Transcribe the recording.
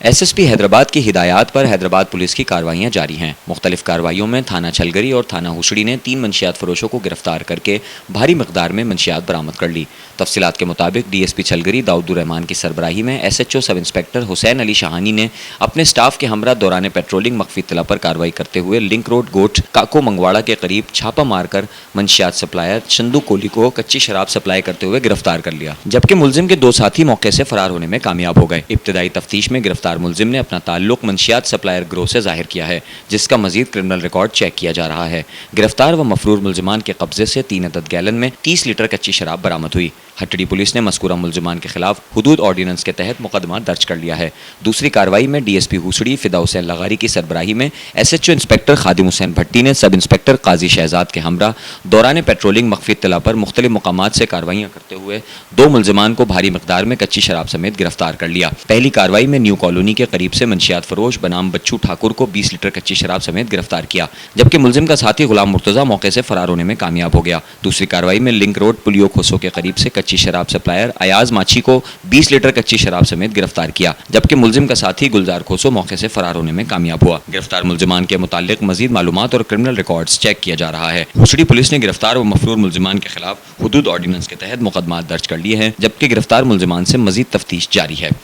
S S P Hyderabad کی ہدایات پر Hyderabad police کی کارروائیاں جاری ہیں۔ مختلف کارروائیوں میں تھانہ چھلگری اور تھانہ ہوسڑی نے 3 منشیات فروشوں کو گرفتار کر کے بھاری مقدار میں منشیات برآمد کر لی۔ تفصیلات کے مطابق ڈی ایس پی چھلگری داؤد الرحمان کی سربراہی میں S H O sub inspector Hussain Ali Shahani نے اپنے سٹاف کے ہمراہ دوران پیٹرولنگ مخفی اطلاع پر کارروائی کرتے ہوئے لنک روڈ گوٹ کاکو منگواڑا کے قریب چھاپہ مار کر منشیات سپلائر چندو کولی کو کچی شراب سپلائی کرتے ہوئے گرفتار کر لیا، جبکہ ملزم کے 2 ساتھی موقع سے فرار ہونے میں کامیاب ہو گئے۔ ابتدائی تفتیش میں گرفتار ملزم نے اپنا تعلق منشیات سپلائر گروہ سے ظاہر کیا ہے، جس کا مزید کرمنل ریکارڈ چیک کیا جا رہا ہے۔ گرفتار و مفرور ملزمان کے قبضے سے 3 عدد گیلن میں 30 لیٹر کچی شراب برآمد ہوئی۔ ہٹڑی پولیس نے مذکورہ ملزمان کے خلاف حدود آرڈیننس کے تحت مقدمہ درج کر لیا ہے۔ دوسری کارروائی میں ڈی ایس پی ہوسڑی فدا حسین لغاری کی سربراہی میں ایس ایچ او انسپکٹر خادم حسین بھٹی نے سب انسپکٹر قاضی شہزاد کے ہمراہ دوران پیٹرولنگ مخفی اطلاع پر مختلف مقامات سے کارروائیاں کرتے ہوئے 2 ملزمان کو بھاری مقدار میں کچی شراب سمیت گرفتار کر لیا۔ پہلی کارروائی میں نیو کالونی کے قریب سے منشیات فروش بنام بچو ٹھاکر کو 20 لیٹر کچی شراب سمیت گرفتار کیا، جبکہ ملزم کا ساتھی غلام مرتضیٰ موقع سے فرار ہونے میں کامیاب ہو گیا۔ دوسری کارروائی میں لنک روڈ پلیو کھوسو کے قریب سے کچی شراب سپلائر ایاز ماچھی کو 20 لیٹر کچی شراب سمیت گرفتار کیا، جبکہ ملزم کا ساتھی گلزار کھوسو موقع سے فرار ہونے میں کامیاب ہوا۔ گرفتار ملزمان کے متعلق مزید معلومات اور کرمنل ریکارڈز چیک کیا جا رہا ہے۔ ہوسڑی پولیس نے گرفتار و مفرور ملزمان کے خلاف حدود آرڈیننس کے تحت مقدمات درج کر لیے ہیں، جبکہ گرفتار ملزمان سے مزید تفتیش جاری ہے۔